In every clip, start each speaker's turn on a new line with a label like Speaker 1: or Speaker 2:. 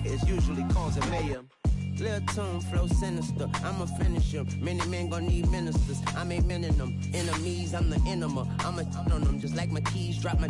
Speaker 1: it's usually causing mayhem. Lil' tune, flow sinister, I'ma finish him. Many men gon' need ministers, I'm aiming them. Enemies, I'm the enema, I'ma on them. Just like my keys, drop my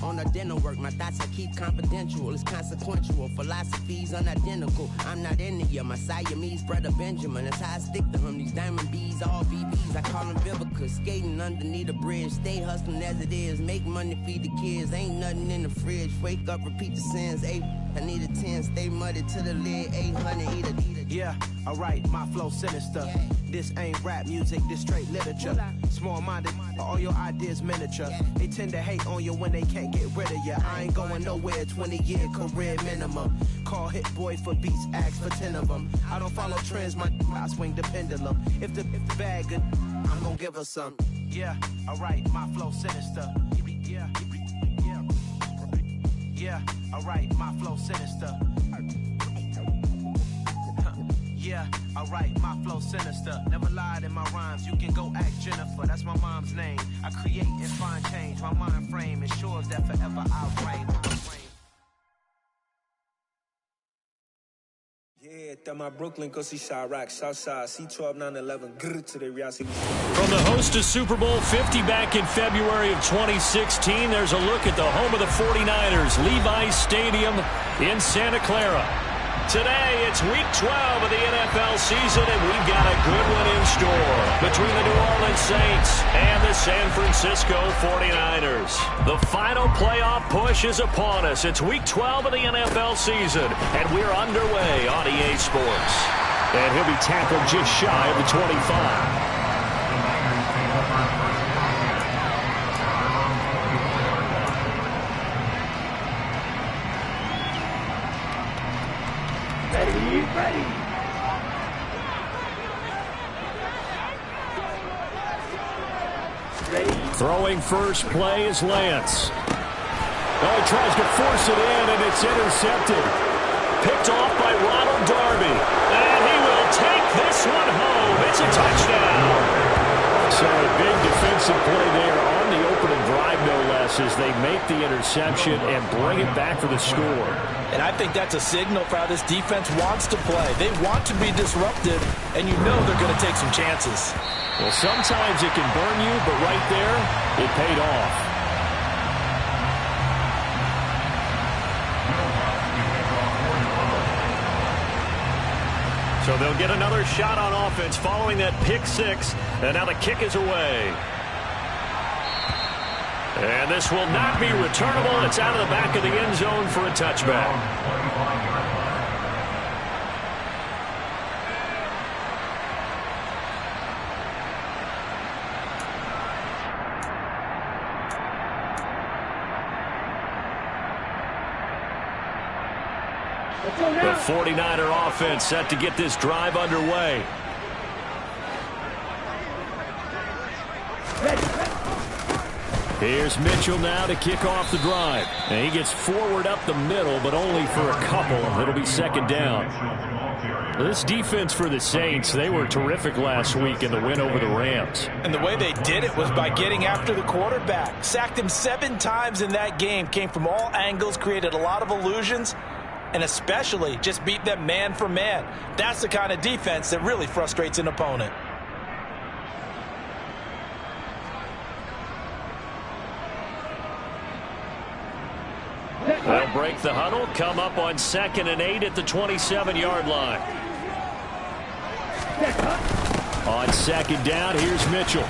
Speaker 1: on the dinner work. My thoughts I keep confidential, it's consequential. Philosophies unidentical, I'm not into ya. My Siamese brother Benjamin, that's how I stick to him. These diamond bees, all VBs, I call them Vivica. Skating underneath the bridge, stay hustling as it is. Make money, feed the kids, ain't nothing in the fridge. Wake up, repeat the sins, I need a 10, stay muddy to the lid, 800, eat it. Yeah, alright, my flow sinister. Yeah. This ain't rap music, this straight literature. Small-minded, all your ideas miniature. Yeah. They tend to hate on you when they can't get rid of you. I ain't going nowhere, 20-year career minimum. Call Hit Boy for beats, ask for 10 of them. I don't follow trends, I swing the pendulum. If the bag good, I'm gonna give her some. Yeah, alright, my flow sinister. Yeah, yeah, yeah, alright, my flow sinister. Yeah, alright, my flow sinister. Never lied in my rhymes, you can go ask Jennifer. That's my mom's name. I create and find change. My mind frame ensures that forever I'll reign. Yeah, that my Brooklyn, go see Chirac, Southside, C12, 911, grr to the reality.
Speaker 2: From the host of Super Bowl 50 back in February of 2016, there's a look at the home of the 49ers, Levi's Stadium in Santa Clara. Today, it's Week 12 of the NFL season, and we've got a good one in store between the New Orleans Saints and the San Francisco 49ers. The final playoff push is upon us. It's Week 12 of the NFL season, and we're underway on EA Sports. And he'll be tackled just shy of the 25. Throwing first play is Lance. Oh, he tries to force it in, and it's intercepted. Picked off by Ronald Darby. And he will take this one home. It's a touchdown. So a big defensive play there on the opening drive, no less, as they make the interception and bring it back for the score.
Speaker 3: And I think that's a signal for how this defense wants to play. They want to be disruptive, and you know they're going to take some chances.
Speaker 2: Well, sometimes it can burn you, but right there, it paid off. So they'll get another shot on offense following that pick six, and now the kick is away. And this will not be returnable. It's out of the back of the end zone for a touchback. The 49er offense set to get this drive underway. Here's Mitchell now to kick off the drive. And he gets forward up the middle, but only for a couple. It'll be second down. This defense for the Saints, they were terrific last week in the win over the Rams.
Speaker 3: And the way they did it was by getting after the quarterback. Sacked him 7 times in that game. Came from all angles, created a lot of illusions, and especially just beat them man for man. That's the kind of defense that really frustrates an opponent.
Speaker 2: They'll break the huddle, come up on 2nd and 8 at the 27-yard line. On second down, here's Mitchell.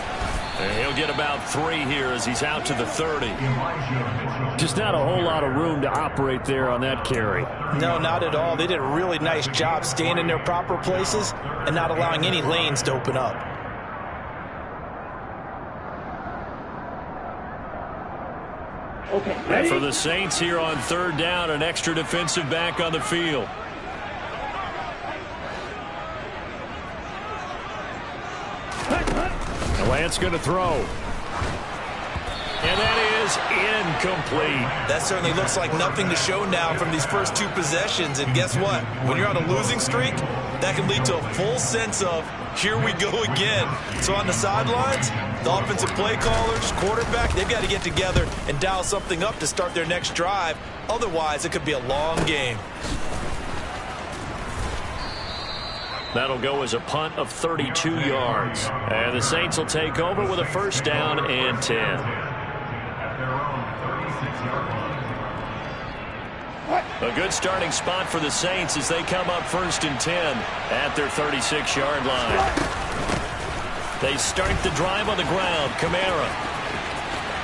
Speaker 2: And he'll get about 3 here as he's out to the 30. Just not a whole lot of room to operate there on that carry.
Speaker 3: No, not at all. They did a really nice job staying in their proper places and not allowing any lanes to open up.
Speaker 2: And for the Saints here on 3rd down, an extra defensive back on the field. Lance going to throw. And that is incomplete.
Speaker 3: That certainly looks like nothing to show now from these first 2 possessions. And guess what? When you're on a losing streak, that can lead to a full sense of, here we go again. So on the sidelines, the offensive play callers, quarterback, they've got to get together and dial something up to start their next drive. Otherwise, it could be a long game.
Speaker 2: That'll go as a punt of 32 yards. And the Saints will take over with a first down and 10. A good starting spot for the Saints as they come up first and 10 at their 36-yard line. They start the drive on the ground. Kamara.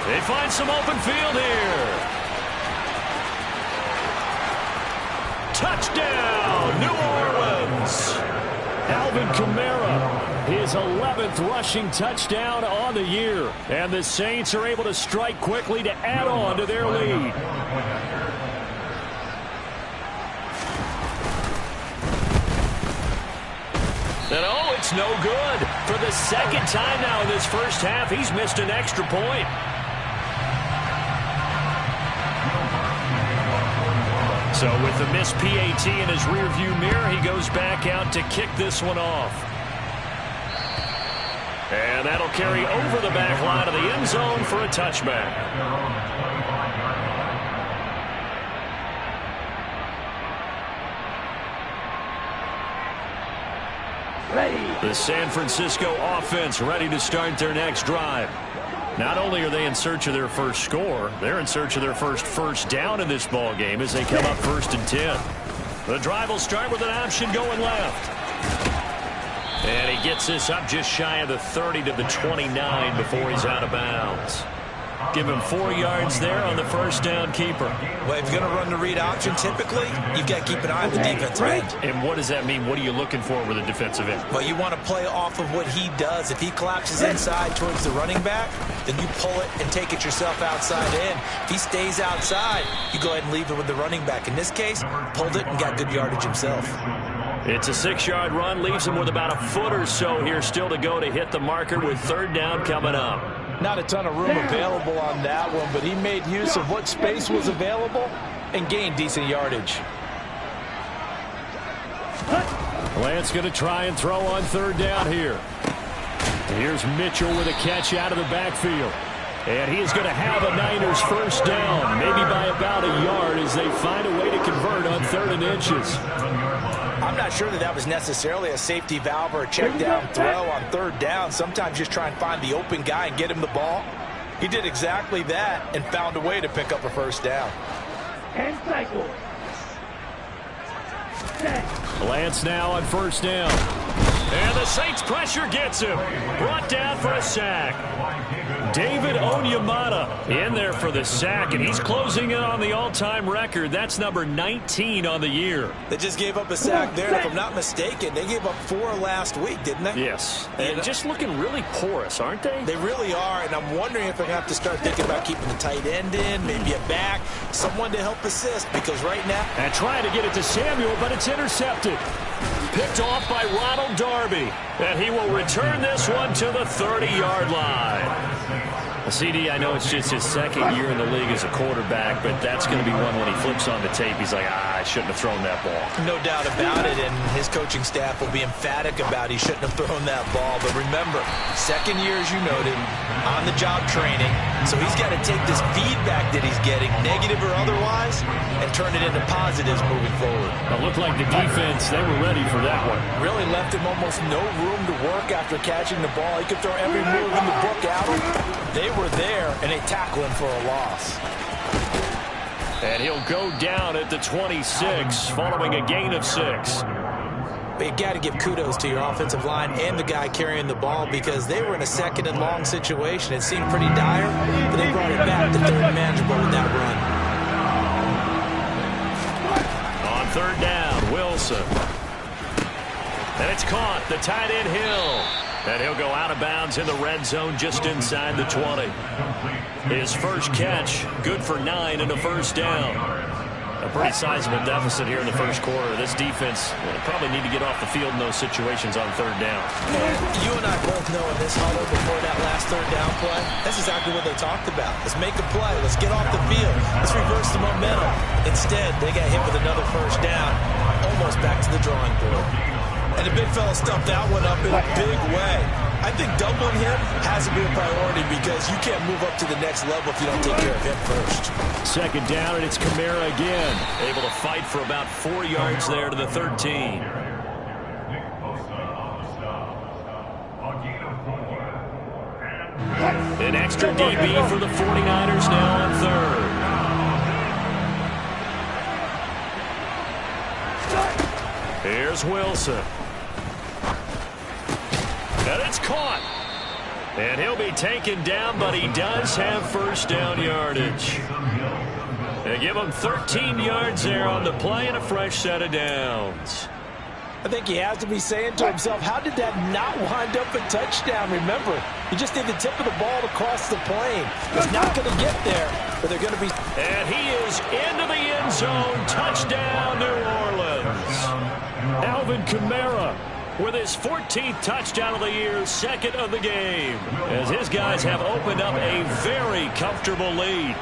Speaker 2: They find some open field here. Touchdown, New Orleans. Alvin Kamara, his 11th rushing touchdown on the year. And the Saints are able to strike quickly to add on to their lead. And oh, it's no good. For the second time now in this first half, he's missed an extra point. So with the missed PAT in his rearview mirror, he goes back out to kick this one off. And that'll carry over the back line of the end zone for a touchback. The San Francisco offense ready to start their next drive. Not only are they in search of their first score, they're in search of their first down in this ball game as they come up first and 10. The drive will start with an option going left. And he gets this up just shy of the 30 to the 29 before he's out of bounds. Give him 4 yards there on the first down keeper.
Speaker 3: Well, if you're going to run the read option, typically, you've got to keep an eye on the defensive end.
Speaker 2: And what does that mean? What are you looking for with a defensive end?
Speaker 3: Well, you want to play off of what he does. If he collapses inside towards the running back, then you pull it and take it yourself outside in. If he stays outside, you go ahead and leave it with the running back. In this case, pulled it and got good yardage himself.
Speaker 2: It's a 6-yard run, leaves him with about a foot or so here still to go to hit the marker with third down coming up.
Speaker 4: Not a ton of room available on that one, but he made use of what space was available and gained decent yardage.
Speaker 2: Lance going to try and throw on third down here. Here's Mitchell with a catch out of the backfield. And he is going to have a Niners first down, maybe by about a yard as they find a way to convert on 3rd and inches.
Speaker 4: I'm not sure that was necessarily a safety valve or a check down throw on third down. Sometimes just try and find the open guy and get him the ball. He did exactly that and found a way to pick up a first down.
Speaker 5: And cycle.
Speaker 2: Lance now on first down. And the Saints pressure gets him. Brought down for a sack. David Onyemata in there for the sack, and he's closing in on the all-time record. That's number 19 on the year.
Speaker 3: They just gave up a sack there, and if I'm not mistaken, they gave up 4 last week, didn't they?
Speaker 2: Yes. And just looking really porous, aren't they?
Speaker 3: They really are, and I'm wondering if they're going to have to start thinking about keeping the tight end in, maybe a back, someone to help assist, because right now...
Speaker 2: And trying to get it to Samuel, but it's intercepted. Picked off by Ronald Darby. And he will return this one to the 30-yard line. CD, I know it's just his second year in the league as a quarterback, but that's going to be one when he flips on the tape. He's like, I shouldn't have thrown that ball.
Speaker 3: No doubt about it, and his coaching staff will be emphatic about he shouldn't have thrown that ball. But remember, second year, as you noted, on-the-job training, so he's got to take this feedback that he's getting, negative or otherwise, and turn it into positives moving forward.
Speaker 2: It looked like the defense, they were ready for that one.
Speaker 4: Really left him almost no room to work after catching the ball. He could throw every move in the book at him. They were there, and they tackle him for a loss.
Speaker 2: And he'll go down at the 26 following a gain of 6.
Speaker 3: But you got to give kudos to your offensive line and the guy carrying the ball because they were in a second and long situation. It seemed pretty dire, but they brought it back to third and manageable with that run.
Speaker 2: On third down, Wilson. And it's caught. The tight end Hill. And he'll go out of bounds in the red zone just inside the 20. His first catch, good for 9 and a first down. A pretty sizable deficit here in the first quarter. This defense probably need to get off the field in those situations on third down.
Speaker 3: You and I both know in this huddle before that last third down play, that's exactly what they talked about. Let's make a play. Let's get off the field. Let's reverse the momentum. Instead, they got hit with another first down, almost back to the drawing board. And the big fella stuffed that one up in a big way. I think doubling him has to be a priority because you can't move up to the next level if you don't take care of him first.
Speaker 2: Second down, and it's Kamara again. Able to fight for about 4 yards there to the 13. An extra DB for the 49ers now on third. Here's Wilson. And it's caught. And he'll be taken down, but he does have first down yardage. They give him 13 yards there on the play and a fresh set of downs.
Speaker 4: I think he has to be saying to himself, how did that not wind up a touchdown? Remember, you just need the tip of the ball to cross the plane. It's not going to get there, but they're going to be...
Speaker 2: And he is into the end zone. Touchdown, New Orleans. Alvin Kamara with his 14th touchdown of the year, second of the game, as his guys have opened up a very comfortable lead.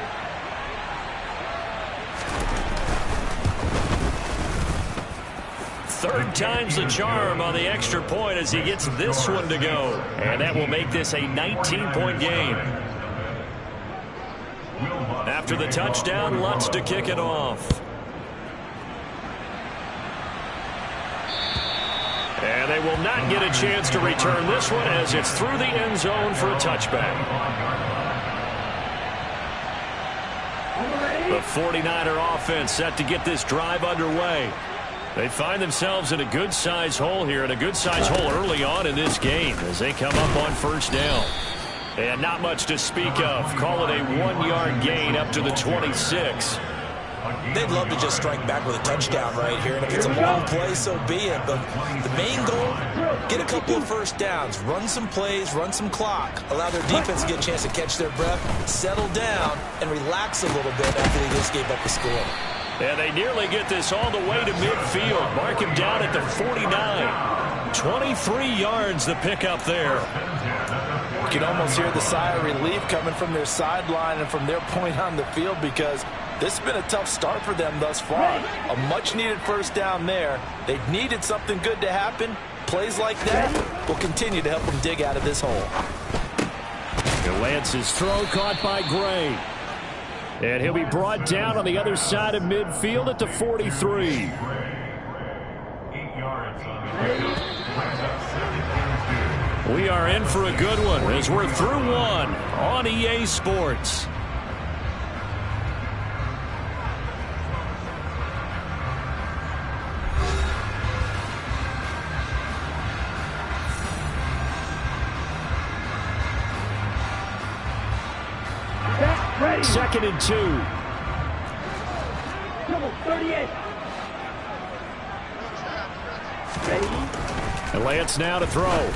Speaker 2: Third time's the charm on the extra point as he gets this one to go. And that will make this a 19-point game. After the touchdown, Lutz to kick it off. And they will not get a chance to return this one as it's through the end zone for a touchback. The 49er offense set to get this drive underway. They find themselves in a good-sized hole here, and a good-sized hole early on in this game as they come up on first down. And not much to speak of. Call it a 1-yard gain up to the 26.
Speaker 4: They'd love to just strike back with a touchdown right here, and if it's a long play, so be it. But the main goal, get a couple of first downs, run some plays, run some clock, allow their defense to get a chance to catch their breath, settle down, and relax a little bit after they just gave up the score.
Speaker 2: And they nearly get this all the way to midfield. Mark him down at the 49. 23 yards the pickup there.
Speaker 4: You can almost hear the sigh of relief coming from their sideline and from their point on the field, because this has been a tough start for them thus far. A much-needed first down there. They needed something good to happen. Plays like that will continue to help them dig out of this hole.
Speaker 2: Lance's throw caught by Gray. And he'll be brought down on the other side of midfield at the 43. We are in for a good one as we're through one on EA Sports. Second and 2.
Speaker 5: 38.
Speaker 2: And Lance now to throw.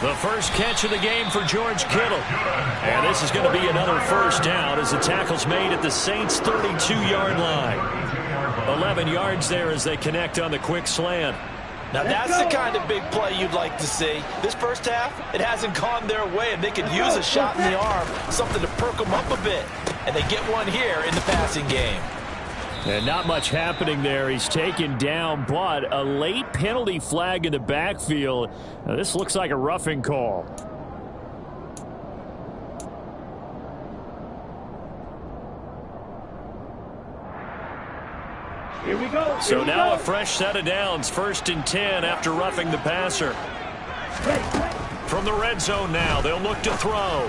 Speaker 2: The first catch of the game for George Kittle. And this is going to be another first down as the tackle's made at the Saints' 32-yard line. 11 yards there as they connect on the quick slant.
Speaker 4: Now that's the kind of big play you'd like to see. This first half, it hasn't gone their way, and they could use a shot in the arm, something to perk them up a bit. And they get one here in the passing game.
Speaker 2: And not much happening there. He's taken down, but a late penalty flag in the backfield. Now, this looks like a roughing call.
Speaker 5: Here we go.
Speaker 2: So now a fresh set of downs. 1st and 10 after roughing the passer. From the red zone now, they'll look to throw.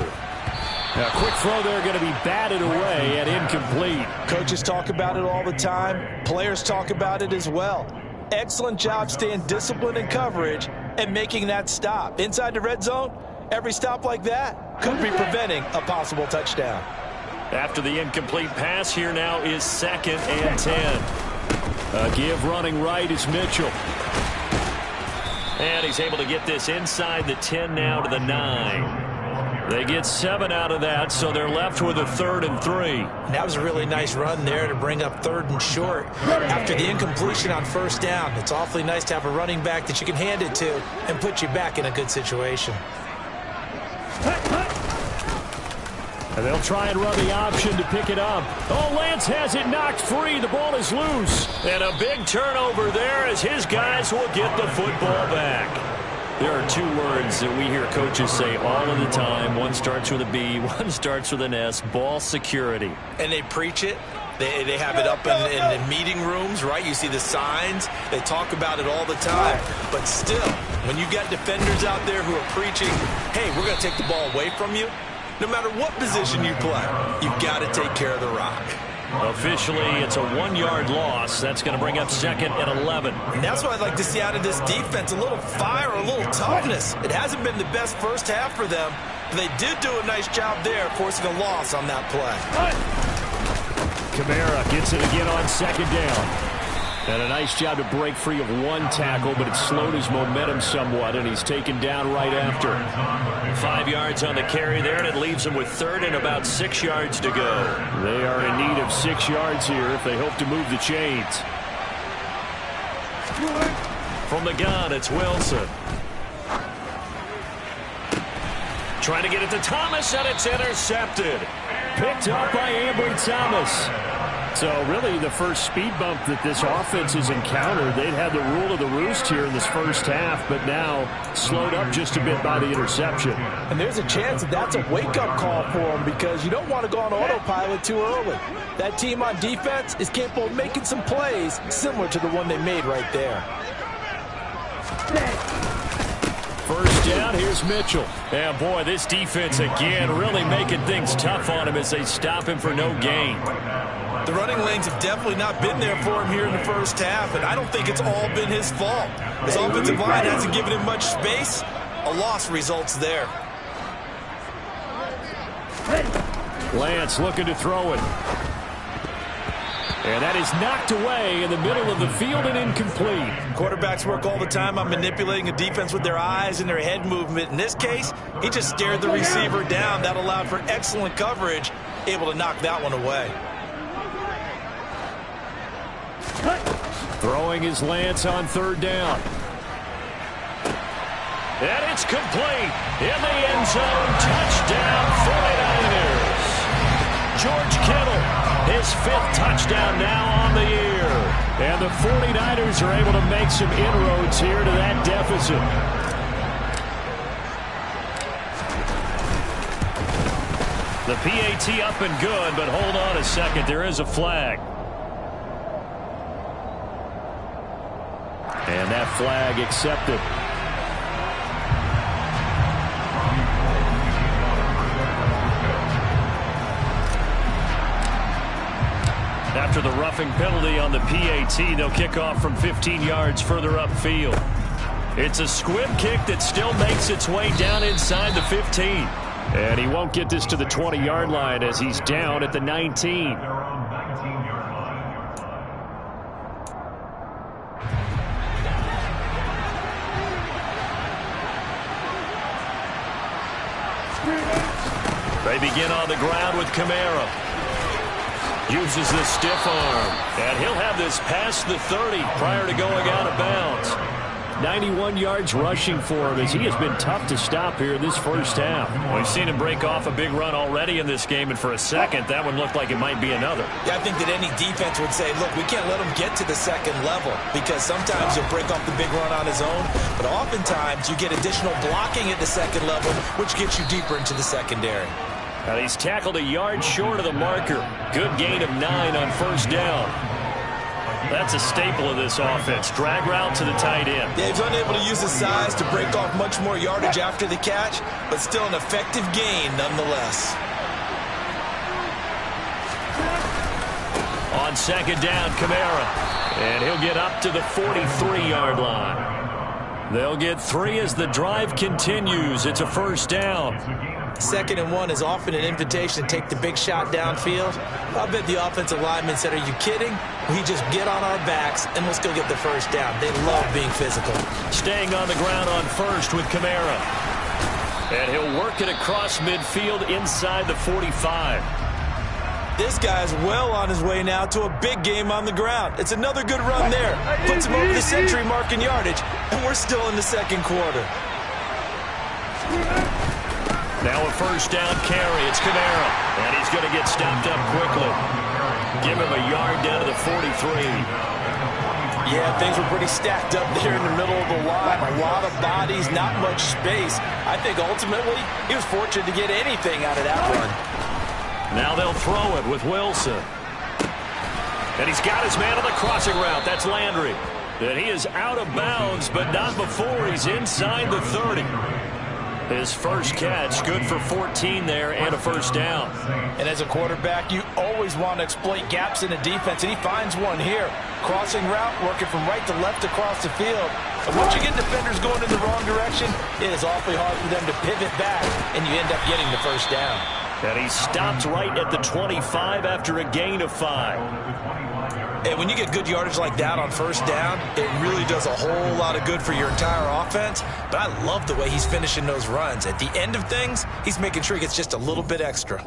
Speaker 2: A quick throw there going to be batted away and incomplete.
Speaker 4: Coaches talk about it all the time. Players talk about it as well. Excellent job staying disciplined in coverage and making that stop. Inside the red zone, every stop like that could be preventing a possible touchdown.
Speaker 2: After the incomplete pass, here now is 2nd and 10. A give running right is Mitchell. And he's able to get this inside the 10 now to the 9. They get 7 out of that, so they're left with a 3rd and 3.
Speaker 4: That was a really nice run there to bring up 3rd and short. After the incompletion on first down, it's awfully nice to have a running back that you can hand it to and put you back in a good situation.
Speaker 2: And they'll try and run the option to pick it up. Oh, Lance has it knocked free. The ball is loose. And a big turnover there as his guys will get the football back. There are 2 words that we hear coaches say all of the time. One starts with a B, one starts with an S. Ball security.
Speaker 4: And they preach it. They have it up in meeting rooms, right? You see the signs. They talk about it all the time. But still, when you got defenders out there who are preaching, hey, we're going to take the ball away from you,
Speaker 3: No matter what position you play, you've got to take care of the rock.
Speaker 2: Officially, it's a 1-yard loss. That's going to bring up 2nd and 11.
Speaker 3: And that's what I'd like to see out of this defense, a little fire, a little toughness. It hasn't been the best first half for them, but they did do a nice job there forcing a loss on that play.
Speaker 2: Kamara gets it again on 2nd down. And a nice job to break free of 1 tackle, but it slowed his momentum somewhat, and he's taken down right after. 5 yards on the carry there, and it leaves him with 3rd and about 6 yards to go. They are in need of 6 yards here if they hope to move the chains. From the gun, it's Wilson. Trying to get it to Thomas, and it's intercepted. Picked up by Ambry Thomas. So really the first speed bump that this offense has encountered, they'd had the rule of the roost here in this first half, but now slowed up just a bit by the interception.
Speaker 4: And there's a chance that that's a wake-up call for them because you don't want to go on autopilot too early. That team on defense is capable of making some plays similar to the one they made right there.
Speaker 2: First down, here's Mitchell. And boy, this defense again really making things tough on him as they stop him for no gain.
Speaker 3: The running lanes have definitely not been there for him here in the first half, and I don't think it's all been his fault. His offensive line hasn't given him much space. A loss results there.
Speaker 2: Lance looking to throw it. And that is knocked away in the middle of the field and incomplete.
Speaker 3: Quarterbacks work all the time on manipulating a defense with their eyes and their head movement. In this case, he just stared the receiver down. That allowed for excellent coverage, able to knock that one away.
Speaker 2: Throwing his Lance on 3rd down. And it's complete. In the end zone, touchdown 49ers. George Kittle, his 5th touchdown now on the year. And the 49ers are able to make some inroads here to that deficit. The PAT up and good, but hold on a second. There is a flag. And that flag accepted. After the roughing penalty on the PAT, they'll kick off from 15 yards further upfield. It's a squib kick that still makes its way down inside the 15. And he won't get this to the 20-yard line as he's down at the 19. They begin on the ground with Kamara. Uses the stiff arm. And he'll have this past the 30 prior to going out of bounds. 91 yards rushing for him as he has been tough to stop here this first half. We've seen him break off a big run already in this game, and for a second, that one looked like it might be another.
Speaker 3: Yeah, I think that any defense would say, look, we can't let him get to the second level because sometimes he'll break off the big run on his own, but oftentimes you get additional blocking at the second level, which gets you deeper into the secondary.
Speaker 2: And he's tackled a yard short of the marker. Good gain of 9 on 1st down. That's a staple of this offense. Drag route to the tight end.
Speaker 3: Yeah, he's unable to use his size to break off much more yardage after the catch, but still an effective gain nonetheless.
Speaker 2: On 2nd down, Kamara. And he'll get up to the 43-yard line. They'll get 3 as the drive continues. It's a 1st down.
Speaker 4: 2nd and 1 is often an invitation to take the big shot downfield. I bet the offensive lineman said, are you kidding? We just get on our backs and let's go get the 1st down. They love being physical.
Speaker 2: Staying on the ground on 1st with Kamara. And he'll work it across midfield inside the 45.
Speaker 3: This guy's well on his way now to a big game on the ground. It's another good run there. Puts him over the century mark in yardage, and we're still in the 2nd quarter.
Speaker 2: Now a 1st down carry. It's Kamara. And he's going to get stopped up quickly. Give him a yard down to the 43.
Speaker 4: Yeah, things were pretty stacked up there in the middle of the line. A lot of bodies, not much space. I think ultimately he was fortunate to get anything out of that run.
Speaker 2: Now they'll throw it with Wilson. And he's got his man on the crossing route. That's Landry. And he is out of bounds, but not before he's inside the 30. His first catch, good for 14 there and a first down.
Speaker 4: And as a quarterback, you always want to exploit gaps in the defense, and he finds one here. Crossing route, working from right to left across the field. And once you get defenders going in the wrong direction, it is awfully hard for them to pivot back, and you end up getting the first down.
Speaker 2: And he stopped right at the 25 after a gain of 5.
Speaker 3: And when you get good yardage like that on first down, it really does a whole lot of good for your entire offense. But I love the way he's finishing those runs. At the end of things, he's making sure he gets just a little bit extra.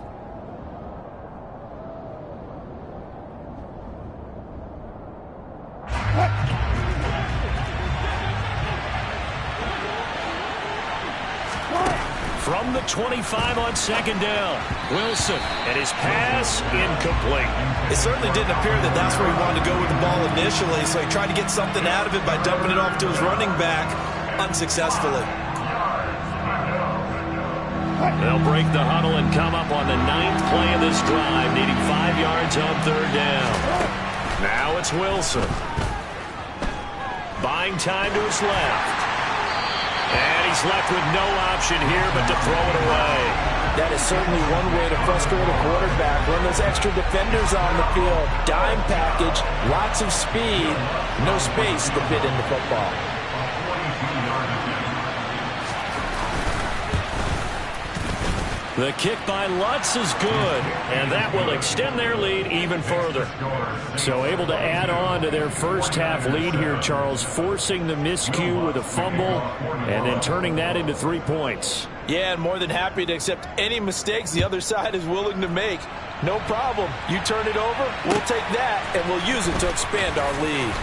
Speaker 2: From the 25 on second down, Wilson, and his pass incomplete.
Speaker 3: It certainly didn't appear that that's where he wanted to go with the ball initially, so he tried to get something out of it by dumping it off to his running back unsuccessfully.
Speaker 2: They'll break the huddle and come up on the 9th play of this drive, needing 5 yards on third down. Now it's Wilson. Buying time to his left. And he's left with no option here but to throw it away.
Speaker 4: That is certainly one way to frustrate a quarterback. Run those extra defenders on the field. Dime package, lots of speed, no space to fit in the football.
Speaker 2: The kick by Lutz is good, and that will extend their lead even further. So able to add on to their first half lead here, Charles, forcing the miscue with a fumble and then turning that into 3 points.
Speaker 4: Yeah, and more than happy to accept any mistakes the other side is willing to make. No problem. You turn it over, we'll take that, and we'll use it to expand our lead.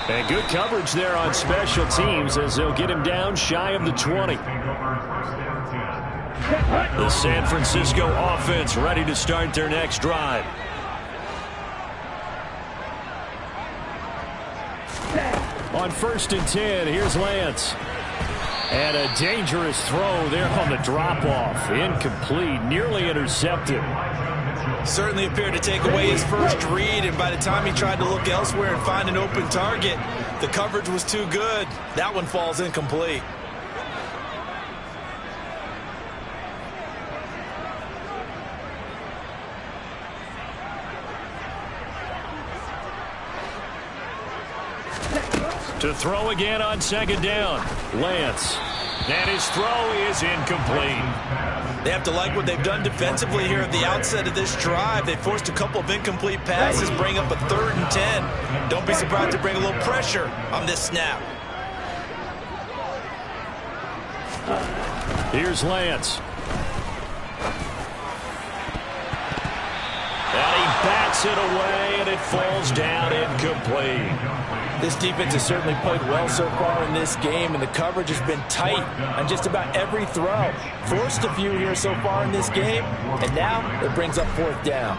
Speaker 2: And good coverage there on special teams as they'll get him down shy of the 20. The San Francisco offense ready to start their next drive. On 1st and 10, here's Lance. And a dangerous throw there on the drop-off. Incomplete, nearly intercepted.
Speaker 3: Certainly appeared to take away his first read, and by the time he tried to look elsewhere and find an open target, the coverage was too good. That one falls incomplete.
Speaker 2: To throw again on second down, Lance. And his throw is incomplete.
Speaker 3: They have to like what they've done defensively here at the outset of this drive. They forced a couple of incomplete passes, bring up a 3rd and 10. Don't be surprised to bring a little pressure on this snap.
Speaker 2: Here's Lance. And he bats it away, and it falls down incomplete.
Speaker 4: This defense has certainly played well so far in this game, and the coverage has been tight on just about every throw. Forced a few here so far in this game, and now it brings up 4th down.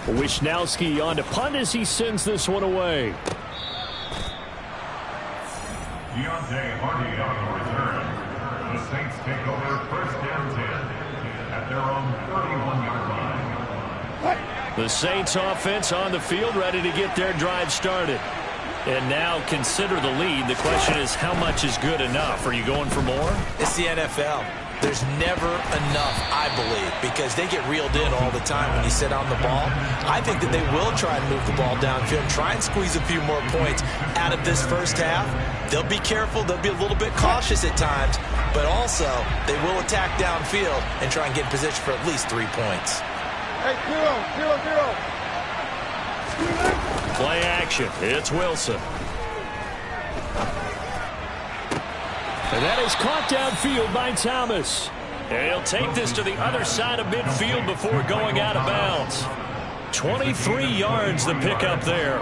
Speaker 2: Wisnowski on to punt as he sends this one away.
Speaker 6: Deontay Hardy on the return. The Saints take over 1st and 10 at their own 31-yard line.
Speaker 2: The Saints offense on the field ready to get their drive started. And now consider the lead. The question is, how much is good enough? Are you going for more?
Speaker 3: It's the NFL. There's never enough, I believe, because they get reeled in all the time when you sit on the ball. I think that they will try and move the ball downfield, try and squeeze a few more points out of this first half. They'll be careful. They'll be a little bit cautious at times, but also they will attack downfield and try and get in position for at least 3 points.
Speaker 5: Hey, 0-0-0.
Speaker 2: Play action. It's Wilson. And that is caught downfield by Thomas. And he'll take this to the other side of midfield before going out of bounds. 23 yards the pickup there.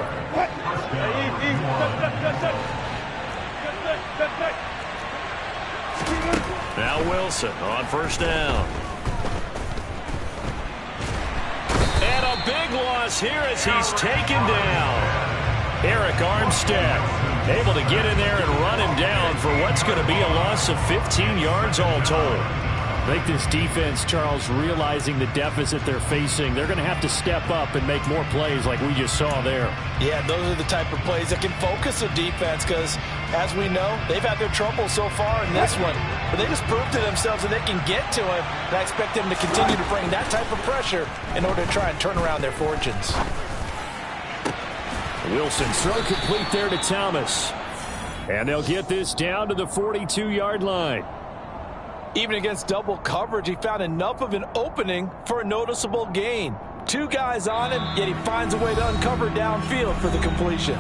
Speaker 2: Now Wilson on 1st down. And a big loss here as he's taken down. Eric Armstead able to get in there and run him down for what's going to be a loss of 15 yards all told. I think this defense, Charles, realizing the deficit they're facing, they're going to have to step up and make more plays like we just saw there. Yeah, those are the type of plays that can focus a defense because, as we know, they've had their trouble so far in this one. But they just proved to themselves that they can get to it, and I expect them to continue to bring that type of pressure in order to try and turn around their fortunes. Wilson, throw complete there to Thomas. And they'll get this down to the 42-yard line. Even against double coverage, he found enough of an opening for a noticeable gain. Two guys on him, yet he finds a way to uncover downfield for the completion.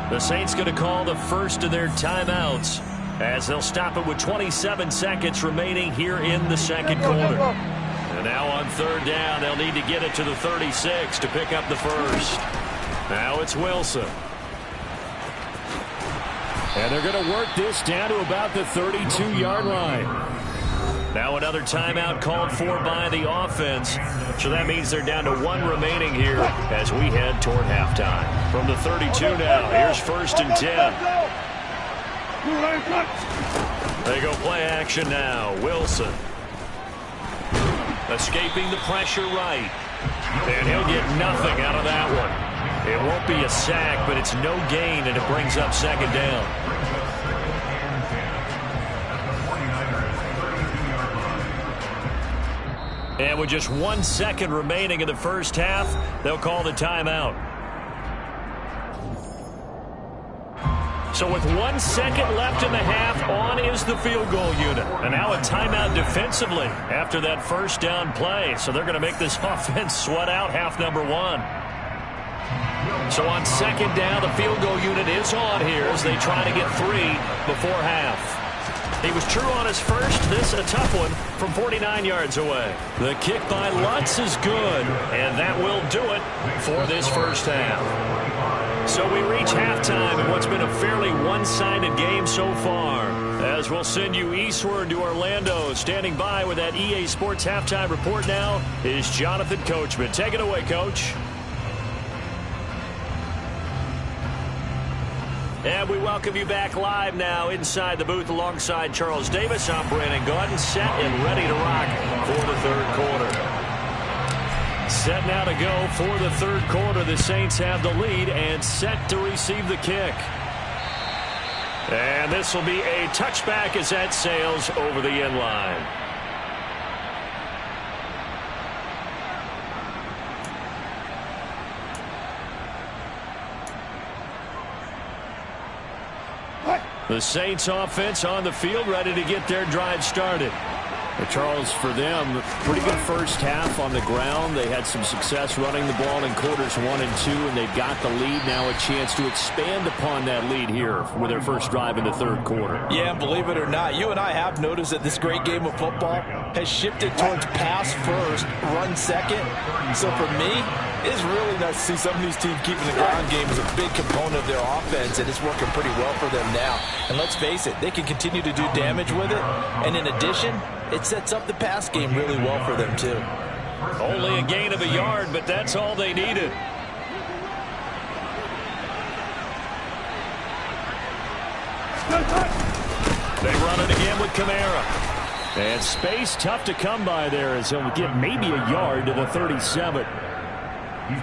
Speaker 2: The Saints going to call the first of their timeouts as they'll stop it with 27 seconds remaining here in the second quarter. And now on third down, they'll need to get it to the 36 to pick up the first. Now it's Wilson. And they're going to work this down to about the 32-yard line. Now another timeout called for by the offense. So that means they're down to one remaining here as we head toward halftime. From the 32 now, here's 1st and 10. They go play action now. Wilson. Escaping the pressure right. And he'll get nothing out of that one. It won't be a sack, but it's no gain, and it brings up second down. And with just 1 second remaining in the first half, they'll call the timeout. So with 1 second left in the half, on is the field goal unit. And now a timeout defensively after that first down play. So they're going to make this offense sweat out half number one. So on second down, the field goal unit is on here as they try to get 3 before half. He was true on his first. This a tough one from 49 yards away. The kick by Lutz is good, and that will do it for this first half. So we reach halftime in what's been a fairly one-sided game so far. As we'll send you eastward to Orlando. Standing by with that EA Sports halftime report now is Jonathan Coachman. Take it away, Coach. And we welcome you back live now inside the booth alongside Charles Davis. I'm Brandon Gaudin, set and ready to rock for the third quarter. Set now to go for the third quarter. The Saints have the lead and set to receive the kick. And this will be a touchback as that sails over the end line. The Saints offense on the field, ready to get their drive started. Charles, for them, pretty good first half on the ground. They had some success running the ball in quarters 1 and 2, and they've got the lead. Now a chance to expand upon that lead here with their first drive in the third quarter. Yeah, believe it or not, you and I have noticed that this great game of football has shifted towards pass first, run second. So for me, it's really nice to see some of these teams keeping the ground game as a big component of their offense, and it's working pretty well for them now. And let's face it, they can continue to do damage with it. And in addition, it sets up the pass game really well for them, too. Only a gain of a yard, but that's all they needed. They run it again with Kamara. And space tough to come by there as he'll get maybe a yard to the 37.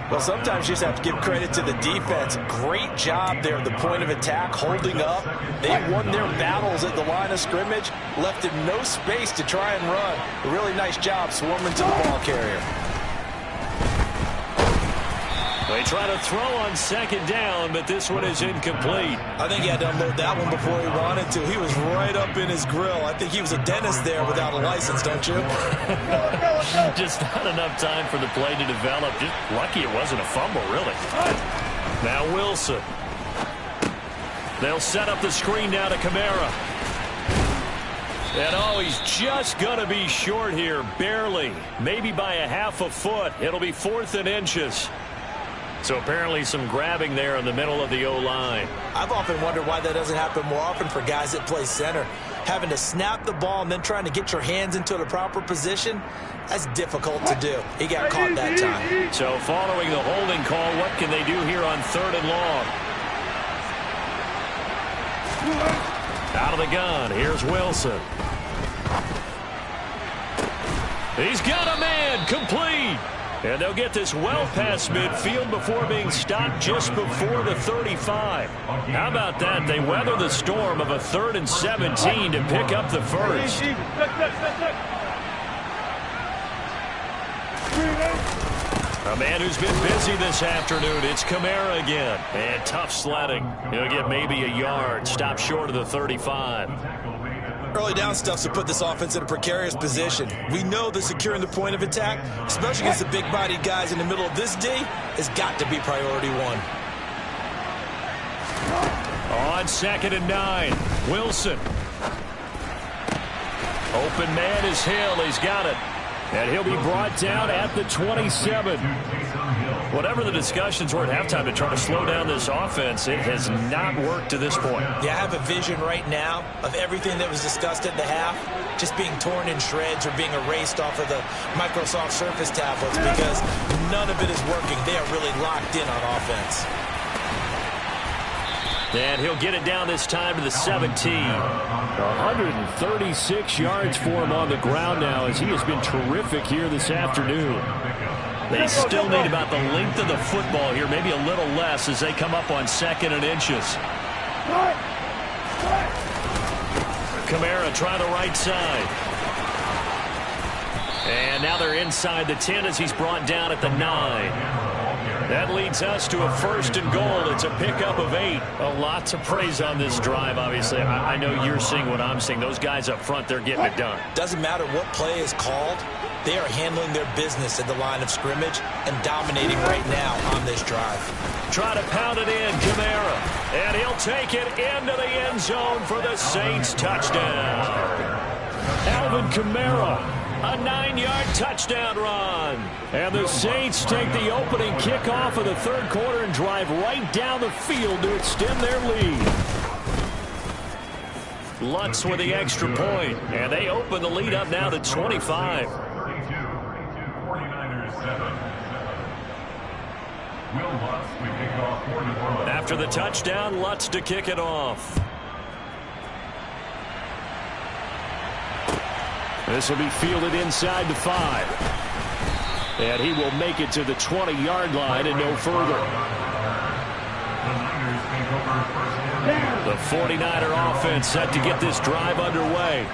Speaker 2: Well, sometimes you just have to give credit to the defense. Great job there at the point of attack, holding up. They won their battles at the line of scrimmage, left him no space to try and run. A really nice job swarming to the ball carrier. They try to throw on second down, but this one is incomplete. I think he had to unload that one before he wanted to. He was right up in his grill. I think he was a dentist there without a license, don't you? Just not enough time for the play to develop. Just lucky it wasn't a fumble, really. Now Wilson. They'll set up the screen now to Kamara. And oh, he's just going to be short here, barely. Maybe by a half a foot. It'll be 4th and inches. So apparently some grabbing there in the middle of the O-line. I've often wondered why that doesn't happen more often for guys that play center. Having to snap the ball and then trying to get your hands into the proper position, that's difficult to do. He got caught that time. So following the holding call, what can they do here on 3rd and long? Out of the gun, here's Wilson. He's got a man, complete. And they'll get this well past midfield before being stopped just before the 35. How about that? They weather the storm of a 3rd and 17 to pick up the first. A man who's been busy this afternoon. It's Kamara again. And tough sledding. He'll get maybe a yard. Stop short of the 35.
Speaker 3: Early down stuff to put this offense in a precarious position. We know that securing the point of attack, especially against the big-bodied guys in the middle of this D, has got to be priority one.
Speaker 2: On 2nd and 9, Wilson. Open man is Hill. He's got it. And he'll be brought down at the 27. Whatever the discussions were at halftime to try to slow down this offense, it has not worked to this point.
Speaker 4: Yeah, I have a vision right now of everything that was discussed at the half just being torn in shreds or being erased off of the Microsoft Surface tablets because none of it is working. They are really locked in on offense.
Speaker 2: And he'll get it down this time to the 17. 136 yards for him on the ground now as he has been terrific here this afternoon. They still need about the length of the football here, maybe a little less as they come up on 2nd and inches. Kamara trying the right side. And now they're inside the 10 as he's brought down at the 9. That leads us to a 1st and goal. It's a pickup of 8. A lot to praise on this drive, obviously. I know you're seeing what I'm seeing. Those guys up front, they're getting it done.
Speaker 4: Doesn't matter what play is called. They are handling their business at the line of scrimmage and dominating right now on this drive.
Speaker 2: Try to pound it in, Kamara. And he'll take it into the end zone for the Saints touchdown. Alvin Kamara, a 9-yard touchdown run. And the Saints take the opening kickoff of the 3rd quarter and drive right down the field to extend their lead. Lutz with the extra point. And they open the lead up now to 25.
Speaker 6: 49ers 7. Will Lutz to kick off 44.
Speaker 2: After the touchdown, Lutz to kick it off. This will be fielded inside the 5. And he will make it to the 20-yard line and no further. The 49er offense set to get this drive underway.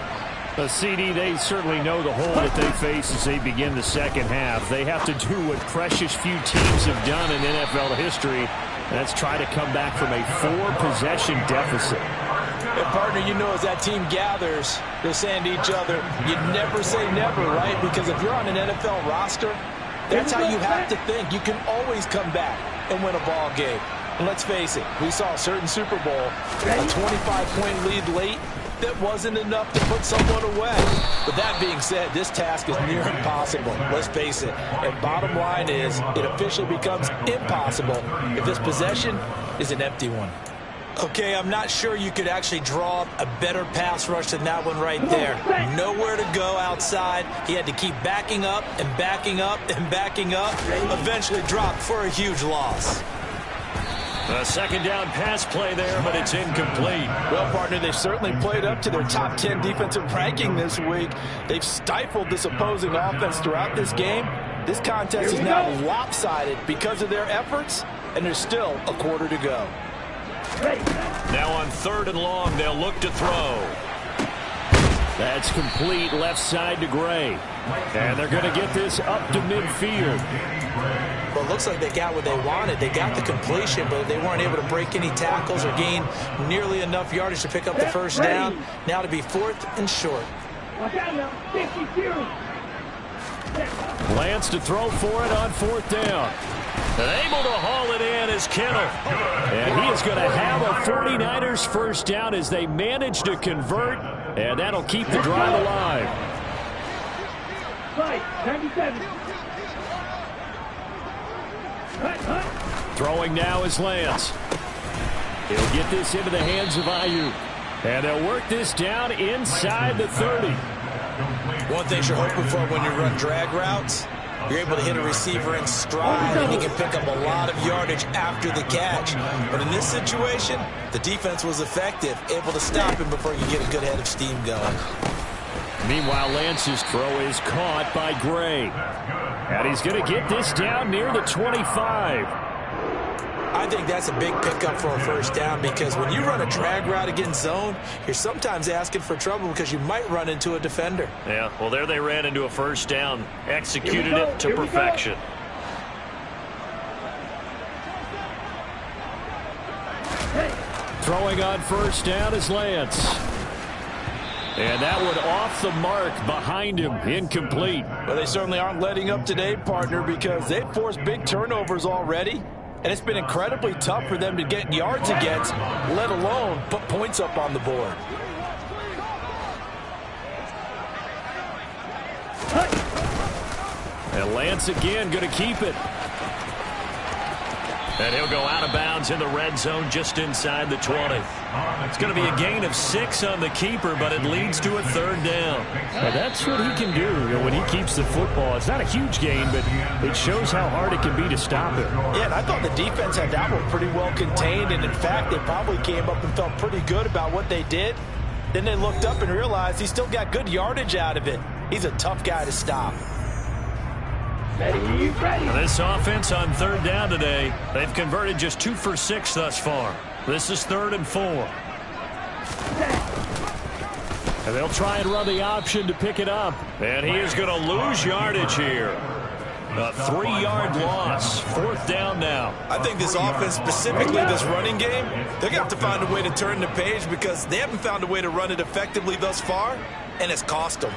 Speaker 2: CD, they certainly know the hole that they face as they begin the 2nd half. They have to do what precious few teams have done in NFL history. That's try to come back from a 4-possession deficit.
Speaker 4: And partner, you know, as that team gathers, they're saying to each other, you never say never, right? Because if you're on an NFL roster, that's how you have to think. You can always come back and win a ball game. And let's face it, we saw a certain Super Bowl, a 25-point lead late. That wasn't enough to put someone away. But that being said, this task is near impossible. Let's face it. And bottom line is, it officially becomes impossible if this possession is an empty one. Okay, I'm not sure you could actually draw a better pass rush than that one right there. Nowhere to go outside. He had to keep backing up and backing up and backing up. Eventually dropped for a huge loss.
Speaker 2: A 2nd down pass play there, but it's incomplete.
Speaker 4: Well, partner, they've certainly played up to their top 10 defensive ranking this week. They've stifled this opposing offense throughout this game. This contest is now lopsided because of their efforts, and there's still a quarter to go.
Speaker 2: Now on 3rd and long, they'll look to throw. That's complete left side to Gray. And they're going to get this up to midfield.
Speaker 4: Well, it looks like they got what they wanted. They got the completion, but they weren't able to break any tackles or gain nearly enough yardage to pick up the 1st down. Now to be 4th and short.
Speaker 2: Lance to throw for it on 4th down. And able to haul it in is Kittle. And he is going to have a 49ers 1st down as they manage to convert. And that'll keep the drive alive. Throwing now is Lance. He'll get this into the hands of Ayuk. And they'll work this down inside the 30.
Speaker 4: One thing you're hoping for when you run drag routes, you're able to hit a receiver in stride, and he can pick up a lot of yardage after the catch. But in this situation, the defense was effective, able to stop him before you get a good head of steam going.
Speaker 2: Meanwhile, Lance's throw is caught by Gray. And he's going to get this down near the 25.
Speaker 4: I think that's a big pickup for a first down because when you run a drag route against zone, you're sometimes asking for trouble because you might run into a defender.
Speaker 2: Yeah, well, there they ran into a first down. Executed it to perfection. Throwing on first down is Lance. And that one off the mark behind him, incomplete.
Speaker 4: Well, they certainly aren't letting up today, partner, because they've forced big turnovers already. And it's been incredibly tough for them to get yards against, let alone put points up on the board.
Speaker 2: And Lance again going to keep it. And he'll go out of bounds in the red zone just inside the 20. It's going to be a gain of 6 on the keeper, but it leads to a third down.
Speaker 7: Well, that's what he can do when he keeps the football. It's not a huge gain, but it shows how hard it can be to stop it.
Speaker 4: Yeah, and I thought the defense had that one pretty well contained, and in fact, they probably came up and felt pretty good about what they did. Then they looked up and realized he still got good yardage out of it. He's a tough guy to stop.
Speaker 2: This offense on third down today, they've converted just 2 for 6 thus far. This is 3rd and 4. And they'll try and run the option to pick it up. And he is going to lose yardage here. A 3-yard loss. 4th down now.
Speaker 3: I think this offense, specifically this running game, they're going to have to find a way to turn the page because they haven't found a way to run it effectively thus far, and it's cost them.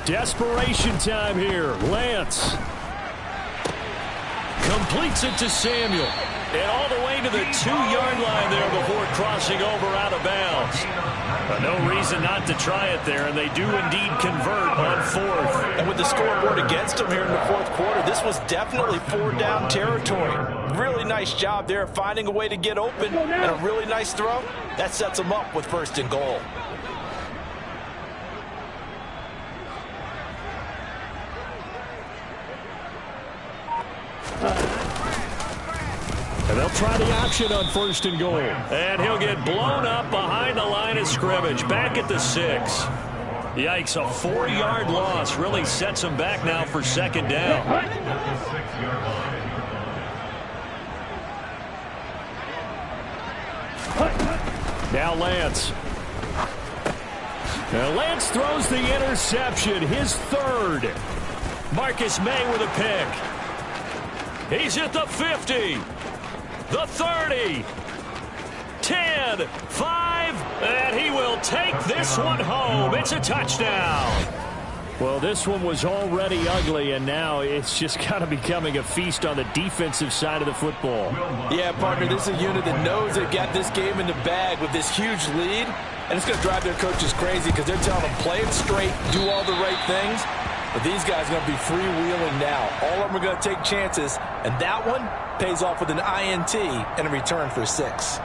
Speaker 2: Desperation time here. Lance completes it to Samuel. And all the way to the 2-yard line there before crossing over out of bounds. But no reason not to try it there, and they do indeed convert on 4th.
Speaker 4: And with the scoreboard against them here in the 4th quarter, this was definitely 4-down territory. Really nice job there finding a way to get open, and a really nice throw. That sets them up with 1st and goal.
Speaker 2: And they'll try the option on 1st and goal. And he'll get blown up behind the line of scrimmage. Back at the 6. Yikes, a 4-yard loss really sets him back now for 2nd down. Now Lance. Now Lance throws the interception, his 3rd. Marcus May with a pick. He's at the 50. The 30, 10, 5, and he will take this one home. It's a touchdown.
Speaker 7: Well, this one was already ugly, and now it's just kind of becoming a feast on the defensive side of the football.
Speaker 4: Yeah, partner, this is a unit that knows they've got this game in the bag with this huge lead, and it's going to drive their coaches crazy because they're telling them play it straight, do all the right things. But these guys are going to be freewheeling now. All of them are going to take chances, and that one pays off with an INT and a return for 6.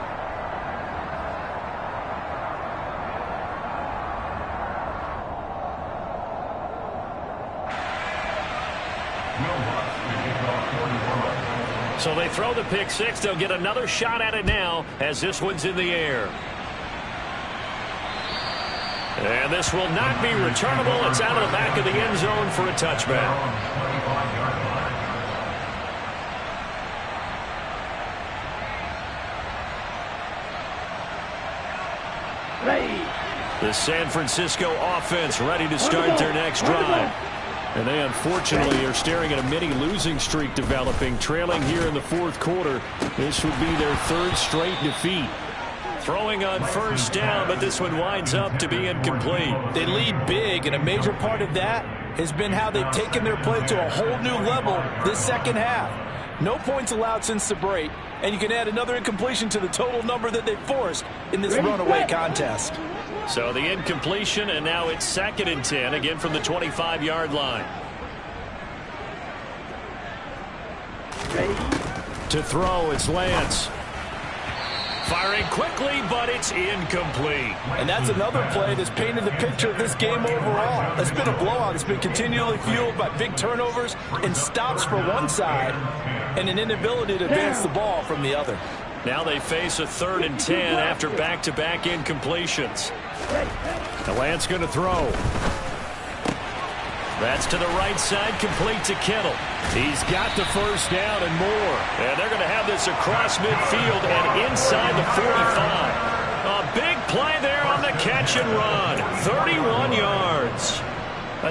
Speaker 2: So they throw the pick 6. They'll get another shot at it now as this one's in the air. And this will not be returnable. It's out of the back of the end zone for a touchback. The San Francisco offense ready to start their next drive. And they unfortunately are staring at a mini losing streak developing, trailing here in the 4th quarter. This would be their 3rd straight defeat. Throwing on 1st down, but this one winds up to be incomplete.
Speaker 4: They lead big, and a major part of that has been how they've taken their play to a whole new level this 2nd half. No points allowed since the break, and you can add another incompletion to the total number that they forced in this runaway contest.
Speaker 2: So the incompletion, and now it's 2nd and 10, again from the 25-yard line. To throw, it's Lance. Firing quickly, but it's incomplete.
Speaker 4: And that's another play that's painted the picture of this game overall. It's been a blowout. It's been continually fueled by big turnovers and stops for one side and an inability to advance the ball from the other.
Speaker 2: Now they face a 3rd and 10 after back-to-back incompletions.
Speaker 7: The Lance going to throw.
Speaker 2: That's to the right side, complete to Kittle.
Speaker 7: He's got the first down and more.
Speaker 2: And they're going to have this across midfield and inside the 45. A big play there on the catch and run. 31 yards.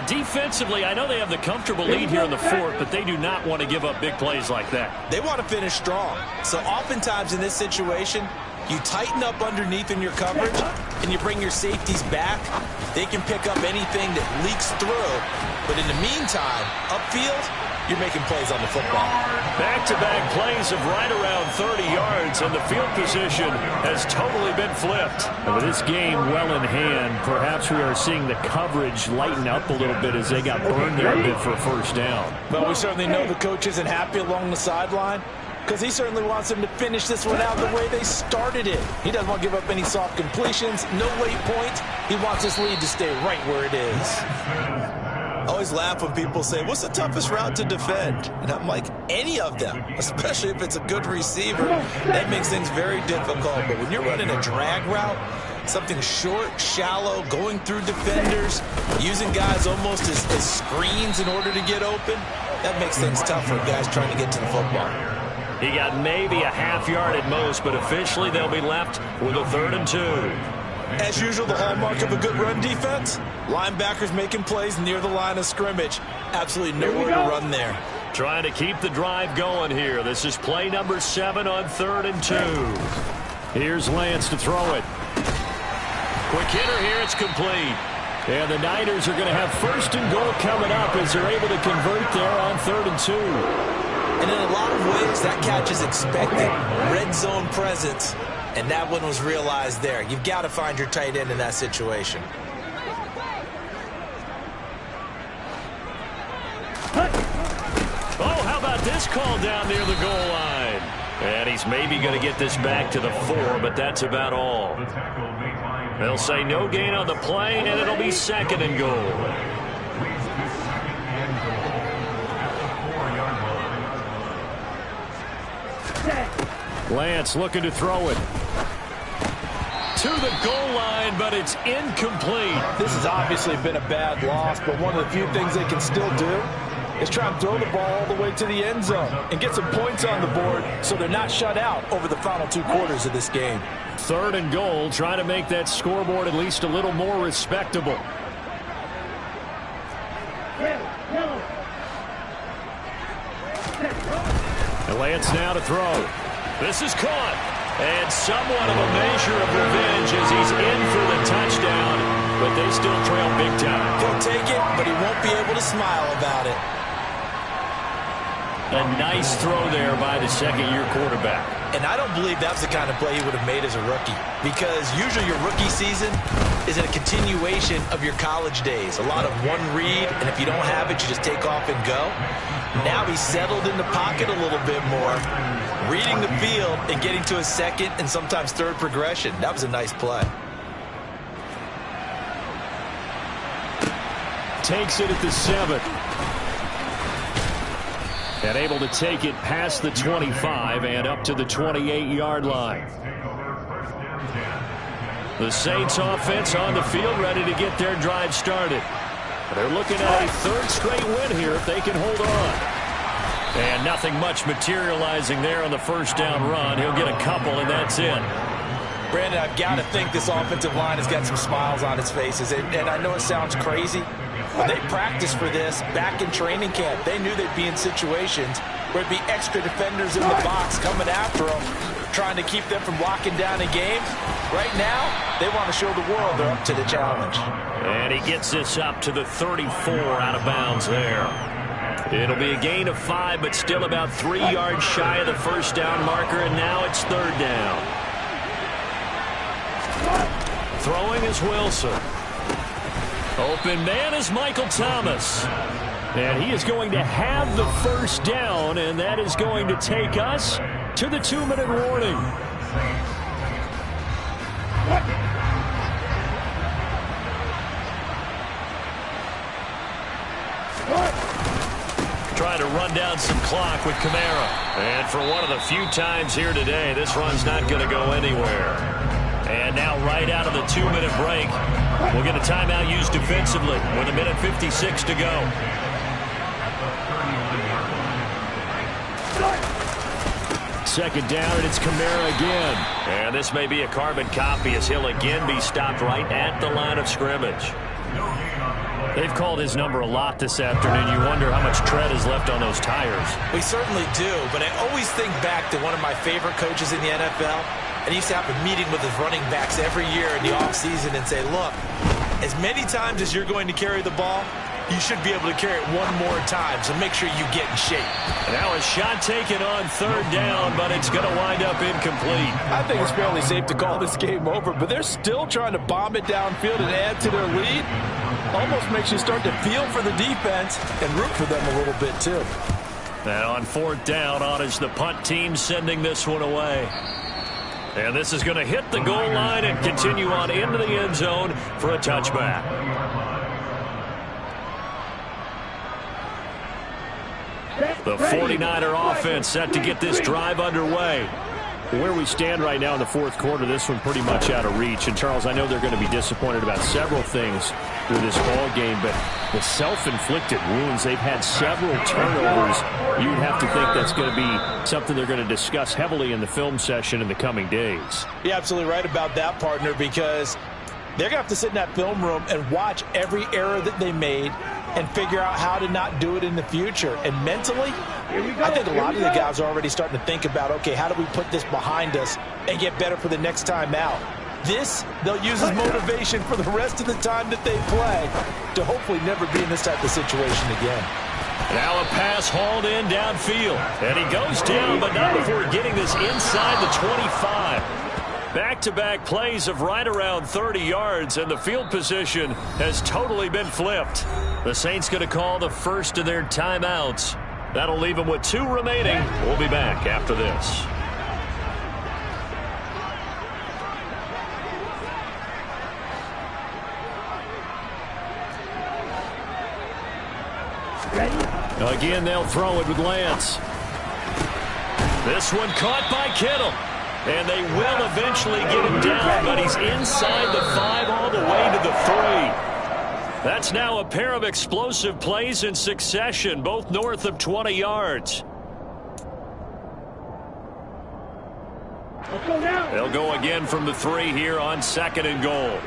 Speaker 2: Defensively, I know they have the comfortable lead here in the 4th, but they do not want to give up big plays like that.
Speaker 4: They want to finish strong. So oftentimes in this situation, you tighten up underneath in your coverage, and you bring your safeties back. They can pick up anything that leaks through. But in the meantime, upfield, you're making plays on the football.
Speaker 2: Back-to-back plays of right around 30 yards, and the field position has totally been flipped.
Speaker 7: And with this game well in hand, perhaps we are seeing the coverage lighten up a little bit as they got burned there a bit for a first down.
Speaker 4: But we certainly know the coach isn't happy along the sideline, because he certainly wants them to finish this one out the way they started it. He doesn't want to give up any soft completions, no late points. He wants this lead to stay right where it is.
Speaker 3: I always laugh when people say, what's the toughest route to defend? And I'm like, any of them, especially if it's a good receiver. That makes things very difficult. But when you're running a drag route, something short, shallow, going through defenders, using guys almost as screens in order to get open, that makes things tough for guys trying to get to the football.
Speaker 2: He got maybe a half yard at most, but officially they'll be left with a 3rd and 2.
Speaker 4: As usual, the hallmark of a good run defense, linebackers making plays near the line of scrimmage. Absolutely nowhere to run there.
Speaker 2: Trying to keep the drive going here. This is play number 7 on 3rd and 2.
Speaker 7: Here's Lance to throw it.
Speaker 2: Quick hitter here, it's complete.
Speaker 7: And the Niners are going to have 1st and goal coming up as they're able to convert there on 3rd and 2.
Speaker 4: And in a lot of ways, that catch is expected. Red zone presence. And that one was realized there. You've got to find your tight end in that situation.
Speaker 2: Oh, how about this call down near the goal line? And he's maybe going to get this back to the 4, but that's about all. They'll say no gain on the play, and it'll be 2nd and goal.
Speaker 7: Lance looking to throw it.
Speaker 2: To the goal line, but it's incomplete.
Speaker 4: This has obviously been a bad loss, but one of the few things they can still do is try and throw the ball all the way to the end zone and get some points on the board so they're not shut out over the final 2 quarters of this game.
Speaker 7: 3rd and goal, trying to make that scoreboard at least a little more respectable. And Lance now to throw.
Speaker 2: This is caught. And somewhat of a measure of revenge as he's in for the touchdown, but they still trail big time.
Speaker 4: He'll take it, but he won't be able to smile about it.
Speaker 2: A nice throw there by the 2nd-year quarterback.
Speaker 4: And I don't believe that's the kind of play he would have made as a rookie, because usually your rookie season is a continuation of your college days. A lot of one read, and if you don't have it, you just take off and go. Now he's settled in the pocket a little bit more, reading the field and getting to a 2nd and sometimes 3rd progression. That was a nice play.
Speaker 7: Takes it at the 7. And able to take it past the 25 and up to the 28-yard line. The Saints offense on the field, ready to get their drive started. They're looking at a 3rd straight win here if they can hold on. And nothing much materializing there on the 1st down run. He'll get a couple, and that's it.
Speaker 4: Brandon, I've got to think this offensive line has got some smiles on its faces. And I know it sounds crazy, but they practiced for this back in training camp. They knew they'd be in situations where it'd be extra defenders in the box coming after them, trying to keep them from locking down a game. Right now, they want to show the world they're up to the challenge.
Speaker 2: And he gets this up to the 34 out of bounds there. It'll be a gain of 5, but still about 3 yards shy of the 1st down marker, and now it's 3rd down. Throwing is Wilson. Open man is Michael Thomas.
Speaker 7: And he is going to have the 1st down, and that is going to take us to the 2-minute warning.
Speaker 2: Trying to run run down some clock with Kamara. And for one of the few times here today, this run's not going to go anywhere. And now right out of the 2-minute break, we'll get a timeout used defensively with 1:56 to go. Second down, and it's Kamara again. And this may be a carbon copy as he'll again be stopped right at the line of scrimmage. They've called his number a lot this afternoon. You wonder how much tread is left on those tires.
Speaker 4: We certainly do, but I always think back to one of my favorite coaches in the NFL. And he used to have a meeting with his running backs every year in the offseason and say, look, as many times as you're going to carry the ball, you should be able to carry it one more time, so make sure you get in shape.
Speaker 2: Now a shot taken on third down, but it's going to wind up incomplete.
Speaker 4: I think it's fairly safe to call this game over, but they're still trying to bomb it downfield and add to their lead. Almost makes you start to feel for the defense and root for them a little bit, too.
Speaker 2: And on fourth down, on is the punt team sending this one away. And this is going to hit the goal line and continue on into the end zone for a touchback. The 49er offense set to get this drive underway. Where we stand right now in the fourth quarter, this one pretty much out of reach. And, Charles, I know they're going to be disappointed about several things with this ball game, but the self-inflicted wounds, they've had several turnovers. You'd have to think that's going to be something they're going to discuss heavily in the film session in the coming days.
Speaker 4: You're absolutely right about that, partner, because they're going to have to sit in that film room and watch every error that they made and figure out how to not do it in the future. And mentally, I think a lot of the guys are already starting to think about, okay, how do we put this behind us and get better for the next time out? This, they'll use as motivation for the rest of the time that they play to hopefully never be in this type of situation again.
Speaker 2: Now a pass hauled in downfield. And he goes down, but not before getting this inside the 25. Back-to-back plays of right around 30 yards, and the field position has totally been flipped. The Saints going to call the first of their timeouts. That'll leave them with 2 remaining. We'll be back after this. Again, they'll throw it with Lance. This one caught by Kittle. And they will eventually get him down, but he's inside the 5 all the way to the 3. That's now a pair of explosive plays in succession, both north of 20 yards. They'll go again from the 3 here on 2nd and goal.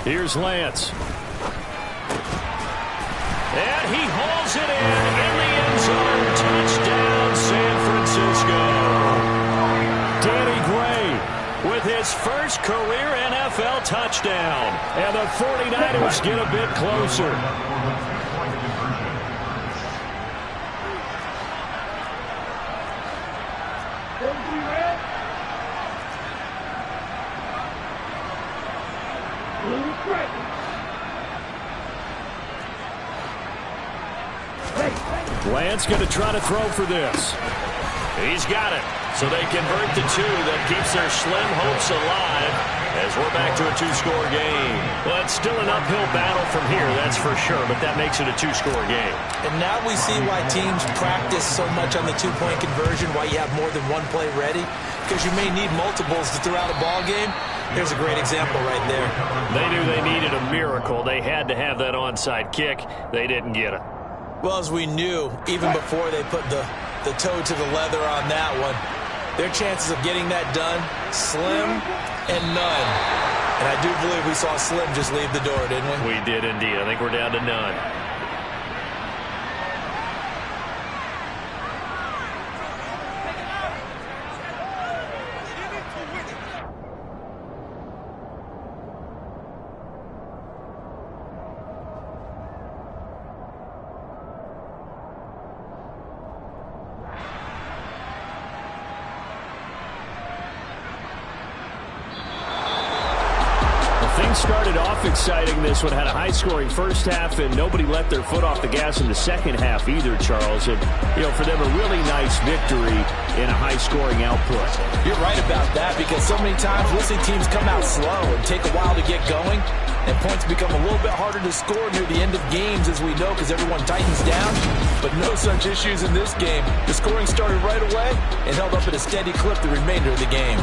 Speaker 2: Here's Lance. And he hauls it in the end zone. Touchdown, San Francisco. Danny Gray with his first career NFL touchdown. And the 49ers get a bit closer. Lance going to try to throw for this. He's got it. So they convert the 2. That keeps their slim hopes alive as we're back to a 2-score game. Well, it's still an uphill battle from here, that's for sure, but that makes it a 2-score game.
Speaker 4: And now we see why teams practice so much on the 2-point conversion, why you have more than one play ready, because you may need multiples throughout a ball game. Here's a great example right there.
Speaker 2: They knew they needed a miracle. They had to have that onside kick. They didn't get it.
Speaker 4: Well, as we knew, even before they put the toe to the leather on that one, their chances of getting that done, slim and none. And I do believe we saw Slim just leave the door, didn't we?
Speaker 2: We did indeed. I think we're down to none. Started off
Speaker 7: half exciting, this one. Had a high-scoring first half, and nobody let their foot off the gas in the second half either, Charles. And, for them, a really nice victory in a high-scoring output.
Speaker 4: You're right about that, because so many times we'll see teams come out slow and take a while to get going, and points become a little bit harder to score near the end of games, as we know, because everyone tightens down. But no such issues in this game. The scoring started right away and held up at a steady clip the remainder of the game.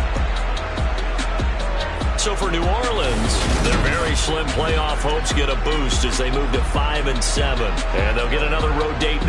Speaker 2: So for New Orleans, their very slim playoff hopes get a boost as they move to 5-7. And they'll get another road date